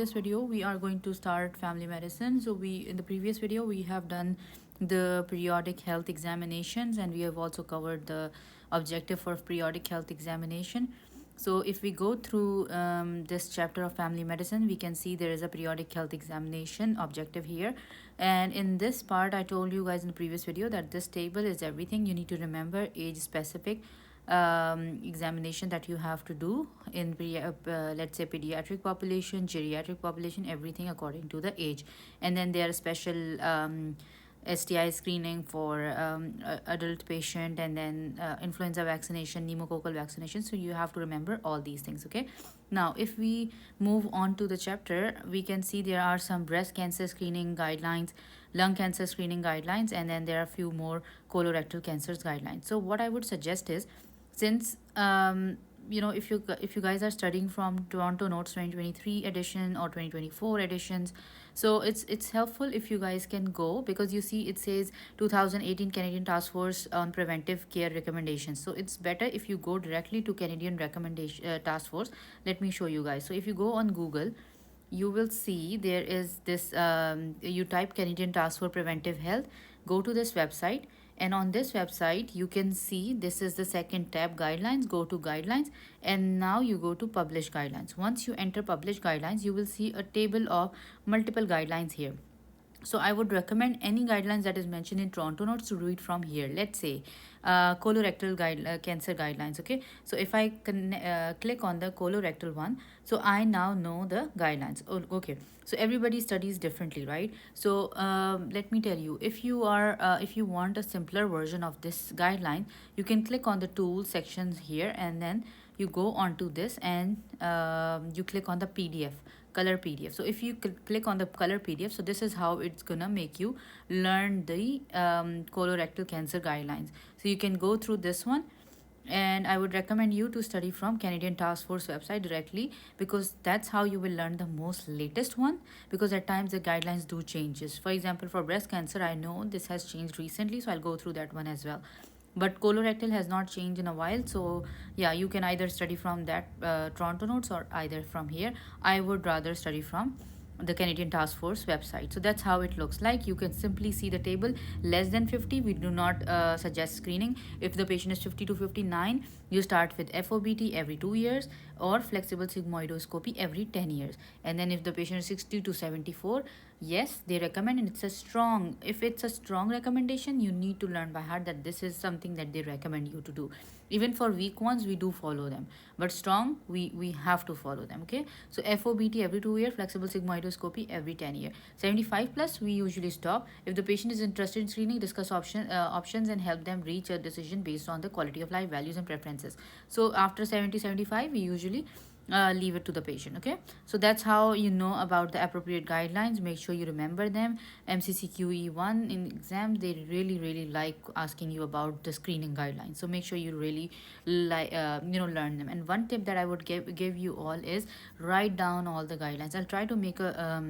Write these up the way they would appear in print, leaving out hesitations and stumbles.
This video we are going to start family medicine. So we in the previous video we have done the periodic health examinations, and we have also covered the objective for periodic health examination. So if we go through this chapter of family medicine, we can see there is a periodic health examination objective here. And in this part, I told you guys in the previous video that this table is everything you need to remember, age specific examination that you have to do in let's say pediatric population, geriatric population, everything according to the age. And then there are special STI screening for adult patient, and then influenza vaccination, pneumococcal vaccination. So you have to remember all these things. Okay, now if we move on to the chapter, we can see there are some breast cancer screening guidelines, lung cancer screening guidelines, and then there are a few more colorectal cancers guidelines. So what I would suggest is, since if you guys are studying from Toronto Notes 2023 edition or 2024 editions, so it's helpful if you guys can go, because you see it says 2018 Canadian Task Force on Preventive Care Recommendations. So it's better if you go directly to Canadian recommendation task force. Let me show you guys. So if you go on Google, you will see there is this you type Canadian Task Force Preventive Health, go to this website, and on this website you can see this is the second tab, guidelines. Go to guidelines, and now you go to published guidelines. Once you enter published guidelines, you will see a table of multiple guidelines here. So I would recommend any guidelines that is mentioned in Toronto Notes to read from here. Let's say colorectal cancer guidelines. Okay, so if I can click on the colorectal one, so I now know the guidelines. Oh, okay, so everybody studies differently, right? So let me tell you, if you want a simpler version of this guideline, you can click on the tools sections here, and then you go onto this, and you click on the PDF, color PDF. So if you click on the color PDF, so this is how it's gonna make you learn the colorectal cancer guidelines. So you can go through this one, and I would recommend you to study from Canadian Task Force website directly, because that's how you will learn the most latest one, because at times the guidelines do changes. For example, for breast cancer, I know this has changed recently, so I'll go through that one as well. But colorectal has not changed in a while. So yeah, you can either study from that Toronto Notes, or either from here. I would rather study from the Canadian Task Force website. So that's how it looks like. You can simply see the table. Less than 50, we do not suggest screening. If the patient is 50 to 59, you start with FOBT every 2 years, or flexible sigmoidoscopy every 10 years. And then if the patient is 60 to 74, yes, they recommend, and if it's a strong recommendation, you need to learn by heart that this is something that they recommend you to do. Even for weak ones, we do follow them, but strong, we have to follow them. Okay, so FOBT every 2 year, flexible sigmoidoscopy every 10 year. 75 plus, we usually stop. If the patient is interested in screening, discuss options and help them reach a decision based on the quality of life, values and preferences. So after 70-75, we usually leave it to the patient. Okay, so that's how you know about the appropriate guidelines. Make sure you remember them. MCCQE1 in exams, they really like asking you about the screening guidelines, so make sure you really learn them. And one tip that I would give you all is write down all the guidelines. I'll try to make a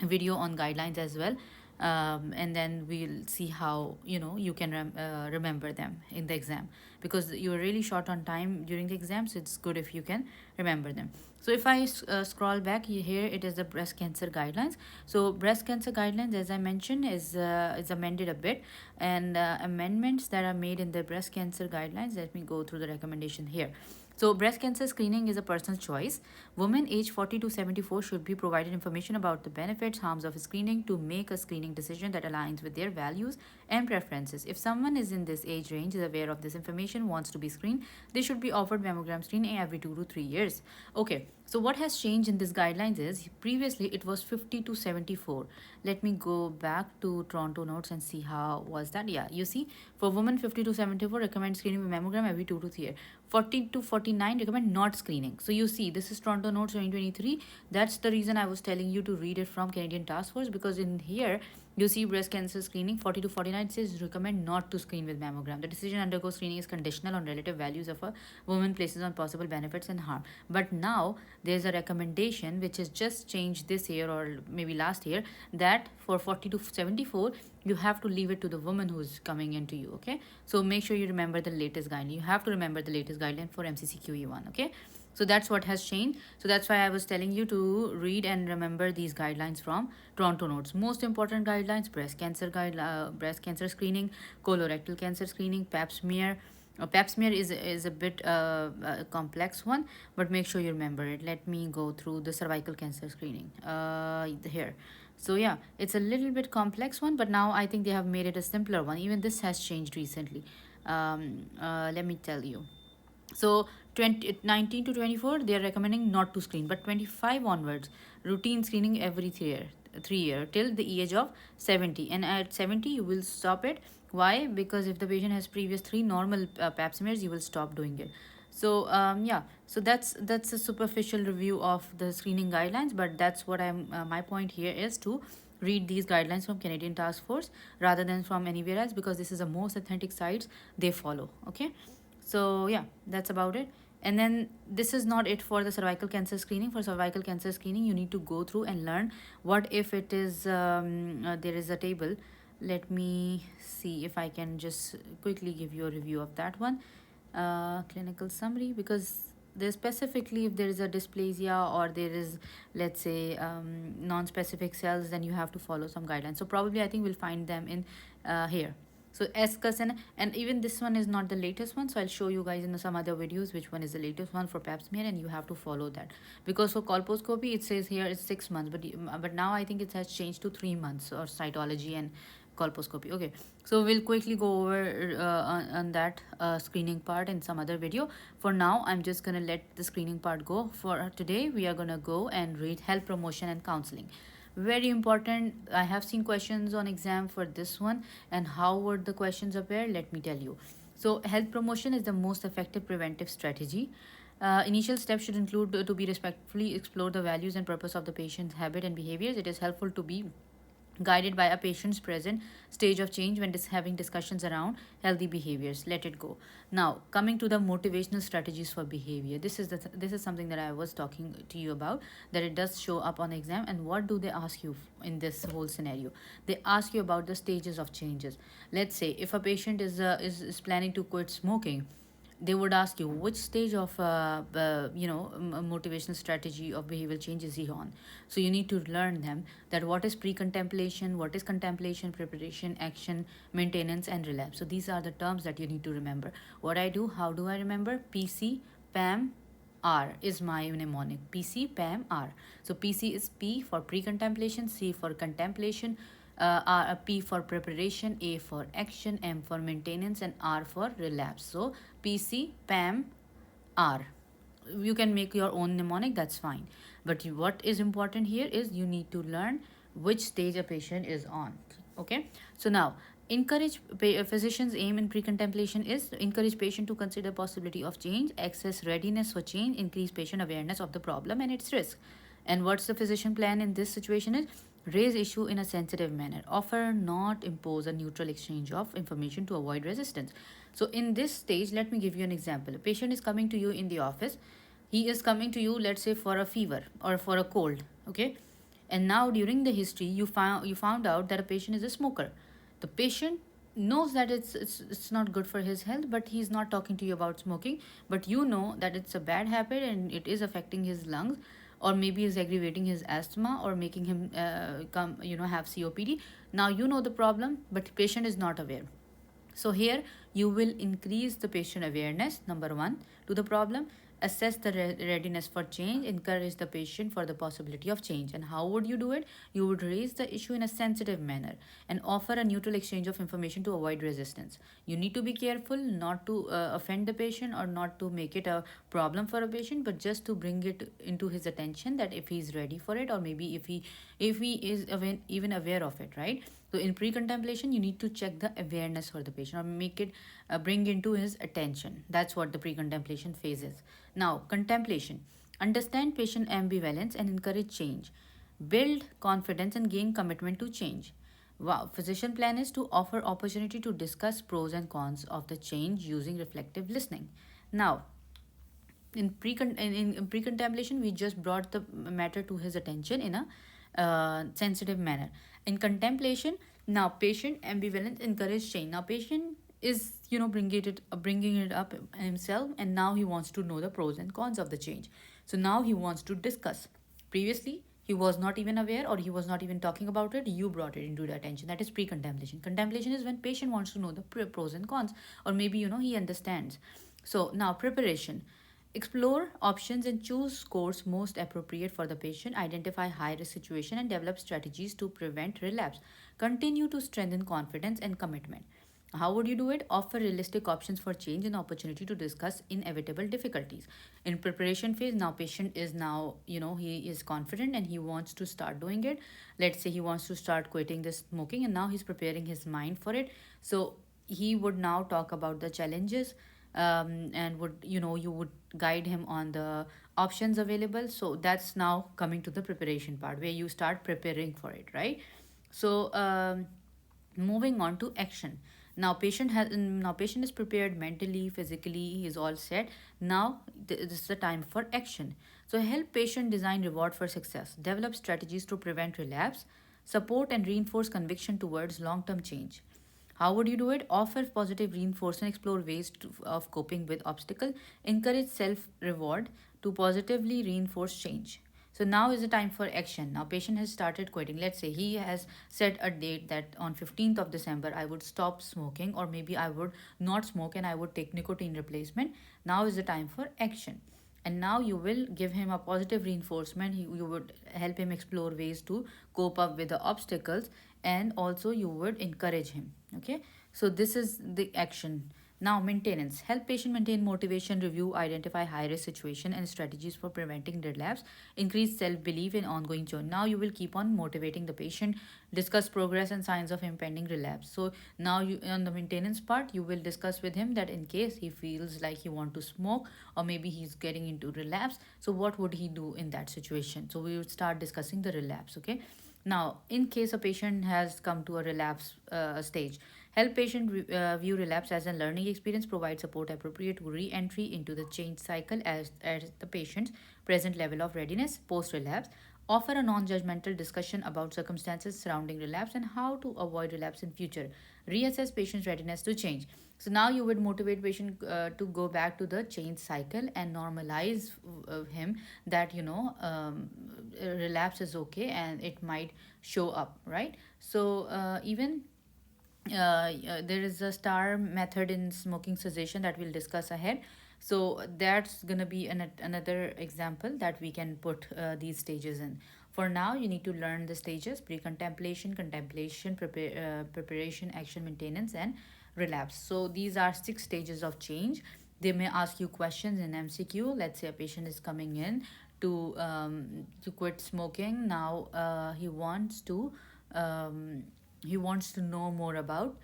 video on guidelines as well, and then we'll see how you can remember them in the exam, because you're really short on time during the exam, so it's good if you can remember them. So if I scroll back here, it is the breast cancer guidelines. So breast cancer guidelines, as I mentioned, is amended a bit, and amendments that are made in the breast cancer guidelines, let me go through the recommendation here. So breast cancer screening is a personal choice. Women aged 40 to 74 should be provided information about the benefits, harms of screening to make a screening decision that aligns with their values and preferences. If someone is in this age range, is aware of this information, wants to be screened, they should be offered mammogram screening every 2 to 3 years. Okay, so what has changed in this guidelines is, previously it was 50 to 74. Let me go back to Toronto Notes and see how was that. Yeah, you see, for women 50 to 74, recommend screening with mammogram every 2 to 3 years. 40 to 49, recommend not screening. So you see, this is Toronto Notes 2023. That's the reason I was telling you to read it from Canadian Task Force, because in here you see breast cancer screening 40 to 49 says recommend not to screen with mammogram. The decision to undergo screening is conditional on relative values of a woman, places on possible benefits and harm. But now there's a recommendation which has just changed this year or maybe last year, that for 40 to 74, you have to leave it to the woman who's coming into you. Okay, so make sure you remember the latest guideline. You have to remember the latest guideline for MCCQE1. Okay, So that's what has changed. So that's why I was telling you to read and remember these guidelines from Toronto Notes. Most important guidelines: breast cancer screening, colorectal cancer screening, pap smear. Pap smear is a bit complex one, but make sure you remember it. Let me go through the cervical cancer screening here. So yeah, it's a little bit complex one, but now I think they have made it a simpler one. Even this has changed recently. Let me tell you. So 19 to 24, they are recommending not to screen, but 25 onwards, routine screening every 3 year till the age of 70. And at 70, you will stop it. Why? Because if the patient has previous 3 normal pap smears, you will stop doing it. So yeah, so that's a superficial review of the screening guidelines, but that's what I'm my point here is to read these guidelines from Canadian Task Force rather than from anywhere else, because this is the most authentic sites they follow. Okay, so yeah, that's about it. And then this is not it for the cervical cancer screening. For cervical cancer screening, you need to go through and learn what if it is there is a table. Let me see if I can just quickly give you a review of that one. Clinical summary, because there's specifically if there is a dysplasia or there is, let's say, non-specific cells, then you have to follow some guidelines. So probably I think we'll find them in here. So escus, and even this one is not the latest one, so I'll show you guys in some other videos which one is the latest one for pap smear, and you have to follow that. Because for colposcopy it says here it's 6 months, but now I think it has changed to 3 months, or cytology and colposcopy. Okay, so we'll quickly go over on that screening part in some other video. For now, I'm just gonna let the screening part go. For today, we are gonna go and read health promotion and counseling. Very important. I have seen questions on exam for this one, and how would the questions appear? Let me tell you. So health promotion is the most effective preventive strategy. Initial steps should include to be respectfully explore the values and purpose of the patient's habit and behaviors. It is helpful to be guided by a patient's present stage of change when having discussions around healthy behaviors. Let it go. Now coming to the motivational strategies for behavior, this is something that I was talking to you about, that it does show up on exam. And what do they ask you in this whole scenario? They ask you about the stages of changes. Let's say if a patient is planning to quit smoking, they would ask you which stage of motivational strategy of behavioral change is he on. So you need to learn them, that what is pre-contemplation, what is contemplation, preparation, action, maintenance, and relapse. So these are the terms that you need to remember. What I do, how do I remember? PC, PAM, R is my mnemonic. PC, PAM, R. So PC is P for pre-contemplation, C for contemplation, P for preparation, A for action, M for maintenance, and R for relapse. So PC, PAM, R. You can make your own mnemonic, that's fine. But what is important here is you need to learn which stage a patient is on. Okay, so now encourage physicians aim in pre-contemplation is to encourage patient to consider possibility of change, access readiness for change, increase patient awareness of the problem and its risk. And what's the physician plan in this situation is raise issue in a sensitive manner, offer not impose a neutral exchange of information to avoid resistance. So in this stage, let me give you an example. A patient is coming to you in the office. He is coming to you, let's say, for a fever or for a cold. Okay, and now during the history you found out that a patient is a smoker. The patient knows that it's not good for his health, but he's not talking to you about smoking. But you know that it's a bad habit and it is affecting his lungs, or maybe is aggravating his asthma or making him have COPD. Now you know the problem, but patient is not aware. So here you will increase the patient awareness, number one, to the problem, assess the readiness for change, encourage the patient for the possibility of change. And how would you do it? You would raise the issue in a sensitive manner and offer a neutral exchange of information to avoid resistance. You need to be careful not to offend the patient or not to make it a problem for a patient, but just to bring it into his attention that if he's ready for it, or maybe if he is even aware of it, right? So in pre-contemplation, you need to check the awareness for the patient or make it bring into his attention. That's what the pre-contemplation phase is. Now, contemplation. Understand patient ambivalence and encourage change. Build confidence and gain commitment to change. Wow. Physician plan is to offer opportunity to discuss pros and cons of the change using reflective listening. Now, in pre-contemplation, we just brought the matter to his attention in a sensitive manner. In contemplation, now patient ambivalence encourage change. Now patient is bringing it up himself, and now he wants to know the pros and cons of the change. So now he wants to discuss. Previously he was not even aware, or he was not even talking about it. You brought it into the attention. That is pre-contemplation. Contemplation is when patient wants to know the pros and cons, or maybe he understands. So now preparation. Explore options and choose course most appropriate for the patient. Identify high risk situation and develop strategies to prevent relapse. Continue to strengthen confidence and commitment. How would you do it? Offer realistic options for change and opportunity to discuss inevitable difficulties. In preparation phase, now patient is now, he is confident and he wants to start doing it. Let's say he wants to start quitting this smoking, and now he's preparing his mind for it. So he would now talk about the challenges, and would, you would guide him on the options available. So that's now coming to the preparation part where you start preparing for it, right? So moving on to action. Now patient is prepared mentally, physically, he is all set. Now this is the time for action. So help patient design reward for success, develop strategies to prevent relapse, support and reinforce conviction towards long term change. How would you do it? Offer positive reinforcement, explore ways of coping with obstacle, encourage self reward to positively reinforce change. So now is the time for action. Now patient has started quitting. Let's say he has set a date that on 15th of December I would stop smoking, or maybe I would not smoke and I would take nicotine replacement. Now is the time for action. And now you will give him a positive reinforcement. You would help him explore ways to cope up with the obstacles, and also you would encourage him. Okay, so this is the action. Now maintenance. Help patient maintain motivation, review, identify high risk situation and strategies for preventing relapse, increase self belief in ongoing journey. Now you will keep on motivating the patient, discuss progress and signs of impending relapse. So now you, on the maintenance part, you will discuss with him that in case he feels like he want to smoke, or maybe he's getting into relapse, so what would he do in that situation. So we would start discussing the relapse. Okay, now in case a patient has come to a relapse stage, help patient view relapse as a learning experience, provide support appropriate to re-entry into the change cycle as the patient's present level of readiness post relapse. Offer a non-judgmental discussion about circumstances surrounding relapse and how to avoid relapse in future. Reassess patient's readiness to change. So now you would motivate patient to go back to the change cycle and normalize him that relapse is okay and it might show up, right? So even there is a star method in smoking cessation that we'll discuss ahead. So that's gonna be another example that we can put these stages in. For now, you need to learn the stages: pre-contemplation, contemplation, preparation, action, maintenance, and relapse. So these are 6 stages of change. They may ask you questions in MCQ. Let's say a patient is coming in to quit smoking. Now he wants to know more about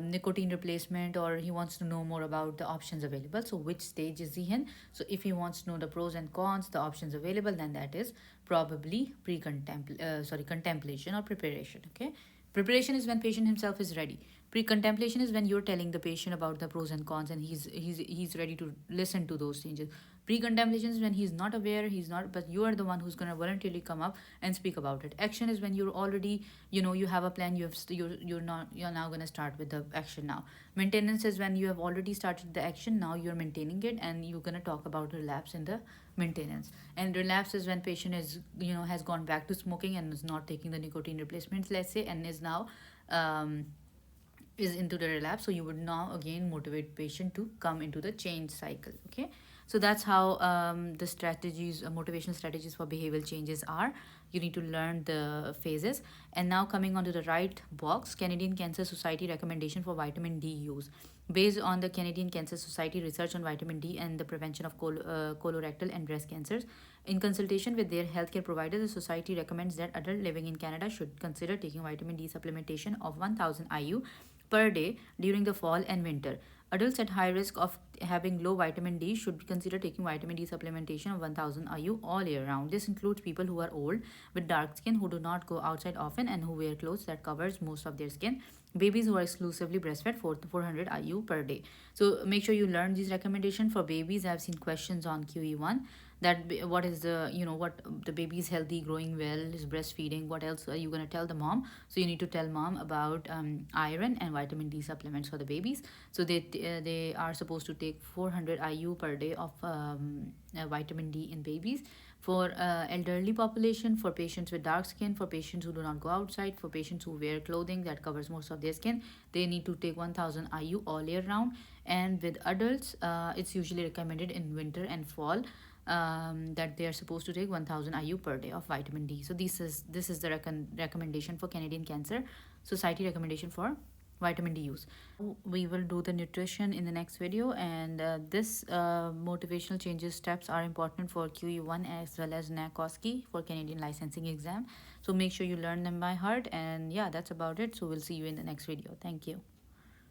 nicotine replacement, or he wants to know more about the options available. So which stage is he in? So if he wants to know the pros and cons, the options available, then that is probably contemplation or preparation. Okay, preparation is when patient himself is ready. Pre-contemplation is when you're telling the patient about the pros and cons, and he's ready to listen to those changes. Pre-contemplation is when he's not aware, he's not, but you are the one who's going to voluntarily come up and speak about it. Action is when you're already, you have a plan, you're now going to start with the action now. Maintenance is when you have already started the action, now you're maintaining it, and you're going to talk about relapse in the maintenance. And relapse is when patient is, has gone back to smoking and is not taking the nicotine replacements, let's say, and is now is into the relapse. So you would now again motivate patient to come into the change cycle. Okay, so that's how the strategies, motivational strategies for behavioral changes are. You need to learn the phases. And now coming onto the right box, Canadian Cancer Society recommendation for vitamin D use. Based on the Canadian Cancer Society research on vitamin D and the prevention of colorectal and breast cancers, in consultation with their healthcare provider, the society recommends that adults living in Canada should consider taking vitamin D supplementation of 1000 IU per day during the fall and winter. Adults at high risk of having low vitamin D should consider taking vitamin D supplementation of 1000 IU all year round. This includes people who are old, with dark skin, who do not go outside often, and who wear clothes that covers most of their skin. Babies who are exclusively breastfed, 400 IU per day. So make sure you learn these recommendations for babies. I've seen questions on QE1. that what is the, what the baby is healthy, growing well, is breastfeeding, what else are you going to tell the mom? So you need to tell mom about iron and vitamin D supplements for the babies. So they are supposed to take 400 IU per day of vitamin D in babies. For elderly population, for patients with dark skin, for patients who do not go outside, for patients who wear clothing that covers most of their skin, they need to take 1000 IU all year round. And with adults, it's usually recommended in winter and fall, that they are supposed to take 1000 IU per day of vitamin D. So this is the recommendation for Canadian Cancer Society recommendation for vitamin D use. We will do the nutrition in the next video, and this motivational changes steps are important for QE1 as well as NACOSCI for Canadian licensing exam. So make sure you learn them by heart, and yeah, that's about it. So we'll see you in the next video. Thank you.